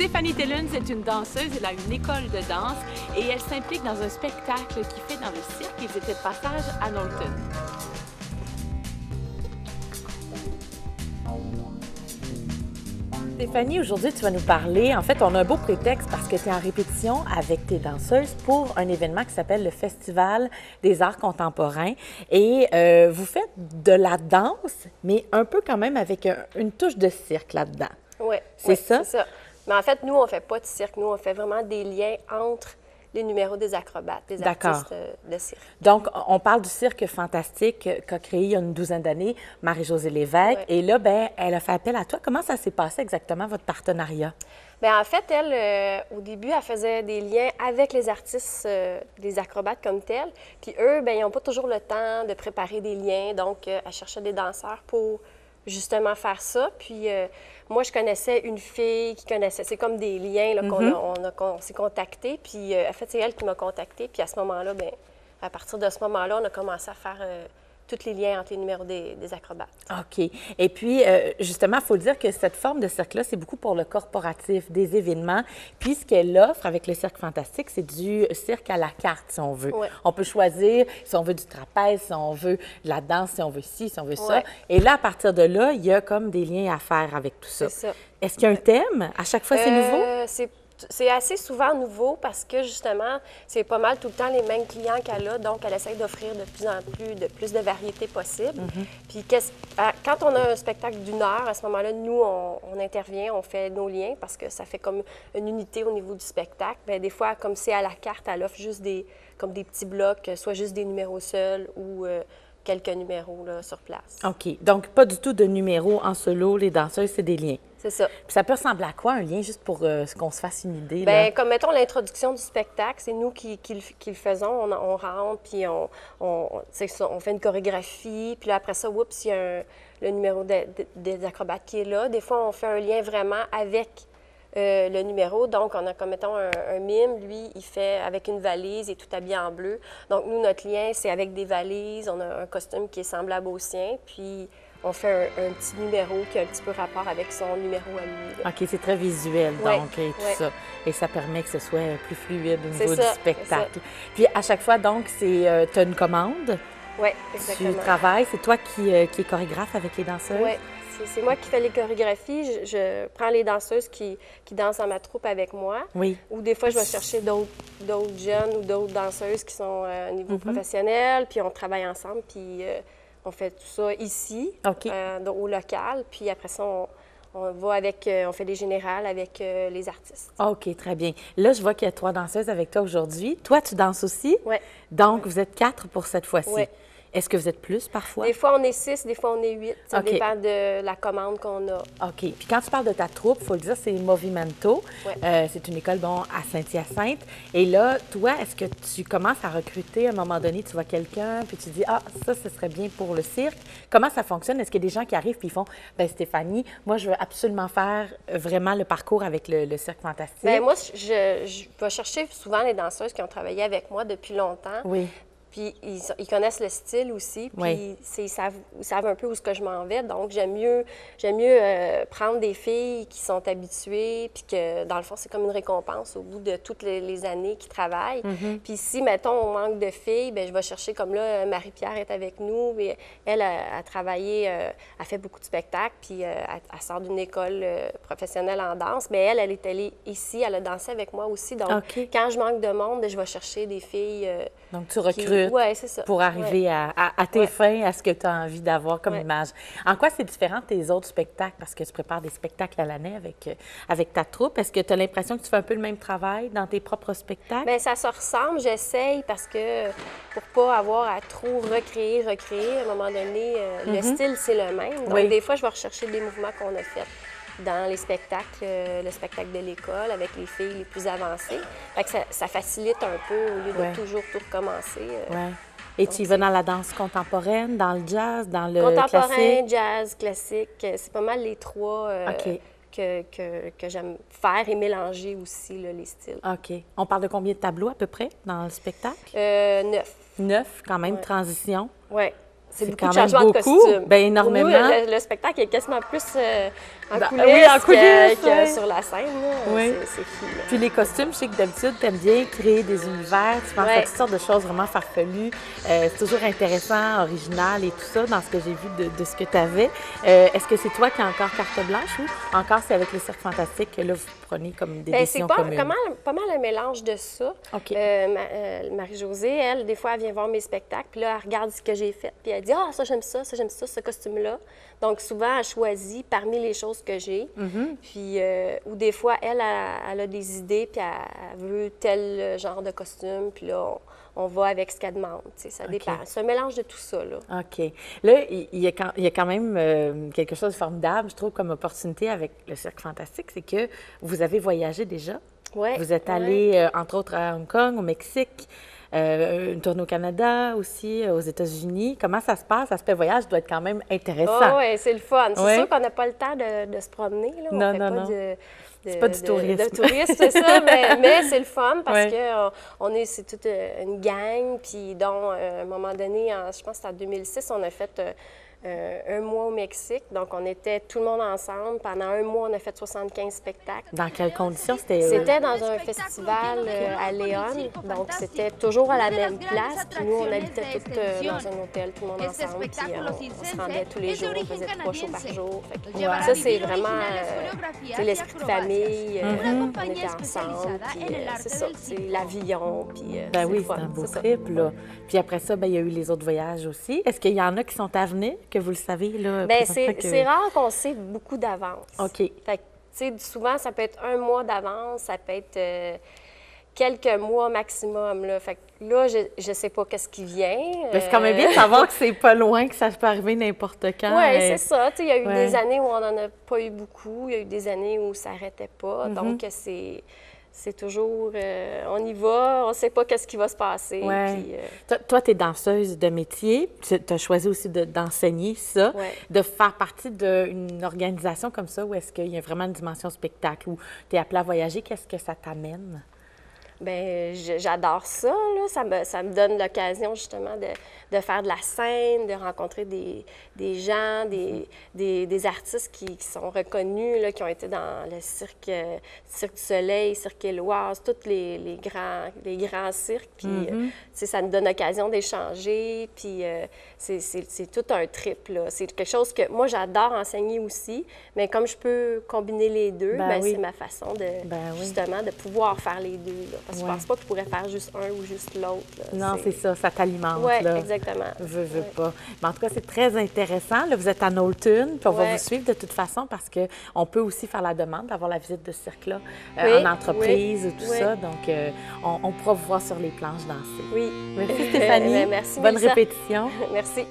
Stéphanie Tellun, c'est une danseuse, elle a une école de danse et elle s'implique dans un spectacle qui fait dans le cirque. Ils étaient de passage à Knowlton. Stéphanie, aujourd'hui, tu vas nous parler. En fait, on a un beau prétexte parce que tu es en répétition avec tes danseuses pour un événement qui s'appelle le Festival des arts contemporains. Et vous faites de la danse, mais un peu quand même avec une touche de cirque là-dedans. Oui, c'est ça? C'est ça. Mais en fait, nous, on ne fait pas de cirque. Nous, on fait vraiment des liens entre les numéros des acrobates, des artistes de cirque. Donc, on parle du cirque fantastique qu'a créé il y a une douzaine d'années Marie-Josée Lévesque. Oui. Et là, ben, elle a fait appel à toi. Comment ça s'est passé exactement, votre partenariat? Bien, en fait, elle, au début, elle faisait des liens avec les artistes, des acrobates comme tels. Puis eux, bien, ils n'ont pas toujours le temps de préparer des liens. Donc, elle cherchait des danseurs pour justement faire ça. Puis moi, je connaissais une fille qui connaissait. C'est comme des liens là, qu'on s'est contactés. Puis en fait, c'est elle qui m'a contactée. Puis à ce moment-là, bien, à partir de ce moment-là, on a commencé à faire tous les liens entre les numéros des acrobates. OK. Et puis, justement, il faut dire que cette forme de cirque-là, c'est beaucoup pour le corporatif, des événements. Puis, ce qu'elle offre avec le Cirque Fantastique, c'est du cirque à la carte, si on veut. Ouais. On peut choisir si on veut du trapèze, si on veut de la danse, si on veut ci, si on veut ça. Ouais. Et là, à partir de là, il y a comme des liens à faire avec tout ça. C'est ça. Est-ce qu'il y a un thème? À chaque fois, c'est nouveau? C'est assez souvent nouveau parce que, justement, c'est pas mal tout le temps les mêmes clients qu'elle a. Donc, elle essaie d'offrir de plus en plus de variétés possibles. Puis, quand on a un spectacle d'une heure, à ce moment-là, nous, on intervient, on fait nos liens parce que ça fait comme une unité au niveau du spectacle. Bien, des fois, comme c'est à la carte, elle offre juste comme des petits blocs, soit juste des numéros seuls ou quelques numéros là, sur place. OK. Donc, pas du tout de numéros en solo. Les danseuses, c'est des liens. C'est ça. Puis ça peut ressembler à quoi, un lien, juste pour qu'on se fasse une idée? Bien, là? comme, mettons, l'introduction du spectacle, c'est nous qui le faisons. On rentre, puis on fait une chorégraphie. Puis là, après ça, oups, il y a le numéro des acrobates qui est là. Des fois, on fait un lien vraiment avec le numéro. Donc, on a comme, mettons, un mime. Lui, il fait avec une valise, il est tout habillé en bleu. Donc, nous, notre lien, c'est avec des valises. On a un costume qui est semblable au sien. Puis, on fait un petit numéro qui a un petit peu rapport avec son numéro à lui. Là. OK, c'est très visuel, Ouais, donc, et tout ouais. ça. Et ça permet que ce soit plus fluide au niveau C'est du ça, spectacle. Puis à chaque fois, donc, tu as une commande, Oui, exactement. tu travailles, c'est toi qui es chorégraphe avec les danseuses? Oui, c'est moi qui fais les chorégraphies. Je prends les danseuses qui dansent dans ma troupe avec moi. Oui. Ou des fois, je vais chercher d'autres jeunes ou d'autres danseuses qui sont à un niveau professionnel, puis on travaille ensemble, puis on fait tout ça ici, OK. au local. Puis après ça, on va avec, on fait des générales avec les artistes. OK, très bien. Là, je vois qu'il y a 3 danseuses avec toi aujourd'hui. Toi, tu danses aussi? Oui. Donc, vous êtes 4 pour cette fois-ci. Ouais. Est-ce que vous êtes plus parfois? Des fois, on est 6, des fois, on est 8. Ça OK. dépend de la commande qu'on a. OK. Puis quand tu parles de ta troupe, il faut le dire, c'est Movimento. Ouais. C'est une école, bon, à Saint-Hyacinthe. Et là, toi, est-ce que tu commences à recruter à un moment donné, tu vois quelqu'un, puis tu dis, ah, ça, ce serait bien pour le cirque. Comment ça fonctionne? Est-ce qu'il y a des gens qui arrivent puis ils font, bien, Stéphanie, moi, je veux absolument faire vraiment le parcours avec le cirque fantastique? Bien, moi, je vais chercher souvent les danseuses qui ont travaillé avec moi depuis longtemps. Oui. Puis ils connaissent le style aussi, puis Oui. ils savent un peu où est-ce que je m'en vais. Donc, j'aime mieux prendre des filles qui sont habituées, puis que, dans le fond, c'est comme une récompense au bout de toutes les années qu'ils travaillent. Puis si, mettons, on manque de filles, bien, je vais chercher, comme là, Marie-Pierre est avec nous, et elle a travaillé, a fait beaucoup de spectacles, puis elle sort d'une école professionnelle en danse, mais elle est allée ici, elle a dansé avec moi aussi. Donc, OK. quand je manque de monde, bien, je vais chercher des filles... Donc, tu recrutes Ouais, c'est ça. pour arriver à tes fins, à ce que tu as envie d'avoir comme Ouais. image. En quoi c'est différent de tes autres spectacles? Parce que tu prépares des spectacles à l'année avec ta troupe. Est-ce que tu as l'impression que tu fais un peu le même travail dans tes propres spectacles? Bien, ça se ressemble. J'essaye parce que pour pas avoir à trop recréer, à un moment donné, le style, c'est le même. Donc, Oui. des fois, je vais rechercher des mouvements qu'on a faits dans les spectacles, le spectacle de l'école avec les filles les plus avancées. Fait que ça facilite un peu au lieu de Ouais. toujours tout recommencer. Oui. Et tu y vas dans la danse contemporaine, dans le jazz, dans le Contemporain, classique? jazz, classique, c'est pas mal les trois OK. que j'aime faire et mélanger aussi, là, les styles. OK. On parle de combien de tableaux à peu près dans le spectacle? 9. 9, quand même, Ouais. transition. Oui. C'est beaucoup quand de même changements de beaucoup. costume. Ben, énormément. Pour nous, le spectacle est quasiment plus en Ben, coulisses, oui, en coulisses, que ouais. sur la scène. Là. Oui. C'est fou. Là. Puis les costumes, je sais que d'habitude, tu aimes bien créer des univers, tu penses à toutes sortes de choses vraiment farfelues. C'est toujours intéressant, original et tout ça dans ce que j'ai vu de ce que tu avais. Est-ce que c'est toi qui as encore carte blanche ou encore c'est avec le Cirque Fantastique que là, vous prenez comme des décisions communes? C'est pas mal un mélange de ça. OK. Marie-Josée, elle, des fois, elle vient voir mes spectacles, puis là, elle regarde ce que j'ai fait, puis elle dit « Ah, ça, j'aime ça, ce costume-là. » Donc, souvent, elle choisit parmi les choses que j'ai. Puis, ou des fois, elle a des idées, puis elle veut tel genre de costume, puis là, on va avec ce qu'elle demande. Ça dépend. C'est un mélange de tout ça, là. OK. Là, il y a quand même quelque chose de formidable, je trouve, comme opportunité avec le Cirque Fantastique, c'est que vous avez voyagé déjà. Ouais, Vous êtes allé, entre autres, à Hong Kong, au Mexique, une tournée au Canada aussi, aux États-Unis. Comment ça se passe? L'aspect voyage doit être quand même intéressant. Oui, c'est le fun. C'est Ouais. sûr qu'on n'a pas le temps de se promener. Là. On Non, fait non, pas non. de C'est pas du tourisme. De tourisme, c'est ça, mais c'est le fun parce Ouais. que c'est toute une gang, puis dont, à un moment donné, je pense que c'était en 2006, on a fait un mois au Mexique. Donc, on était tout le monde ensemble. Pendant un mois, on a fait 75 spectacles. Dans quelles conditions c'était? C'était dans un festival à Léon, donc c'était toujours à la même place. Puis nous, on habitait tous dans un hôtel, tout le monde ensemble. Puis on se rendait tous les jours, on faisait 3 shows par jour. Fait que ça, c'est vraiment l'esprit de famille. On était ensemble, puis c'est ça, c'est l'avion. Puis Ben c'est oui, le c'est fun, un beau c'est ça. trip, là. Puis après ça, ben, il y a eu les autres voyages aussi. Est-ce qu'il y en a qui sont à venir, que vous le savez, là? Bien, présentement, que- c'est rare qu'on sait beaucoup d'avance. OK. Fait que, tu sais, souvent, ça peut être un mois d'avance, ça peut être quelques mois maximum, là. Fait que là, je sais pas qu'est-ce qui vient. Ben, c'est quand même bien de savoir que c'est pas loin, que ça peut arriver n'importe quand. Oui, c'est ça. Tu sais, il y a eu Ouais. des années où on n'en a pas eu beaucoup. Il y a eu des années où ça n'arrêtait pas. Donc, c'est toujours... on y va, on ne sait pas qu'est-ce qui va se passer. Ouais. Puis, Toi, tu es danseuse de métier. Tu as choisi aussi d'enseigner ça, Ouais. de faire partie d'une organisation comme ça où est-ce qu'il y a vraiment une dimension spectacle, où tu es appelée à voyager. Qu'est-ce que ça t'amène? bien, j'adore ça, là. Ça me donne l'occasion, justement, de faire de la scène, de rencontrer des gens, des artistes qui sont reconnus, là, qui ont été dans le Cirque du Soleil, Cirque Éloise, tous les grands cirques. Puis, tu sais, ça me donne l'occasion d'échanger. Puis, c'est tout un trip, là. C'est quelque chose que moi, j'adore enseigner aussi, mais comme je peux combiner les deux, Ben ben, oui. c'est ma façon de, Ben oui. justement, de pouvoir faire les deux, là. Parce que Ouais. je pense pas que je pourrais faire juste un ou juste l'autre, là. Non, c'est ça t'alimente, Oui, là. exactement. Veux Ouais. pas. Mais en tout cas, c'est très intéressant. Là, vous êtes à Knowlton, puis on va Ouais. vous suivre de toute façon parce qu'on peut aussi faire la demande d'avoir la visite de ce cirque-là Oui, en entreprise, tout oui. ça. Donc, on pourra vous voir sur les planches danser. Oui. Merci Stéphanie. Merci, Bonne Mélissa. répétition. Merci.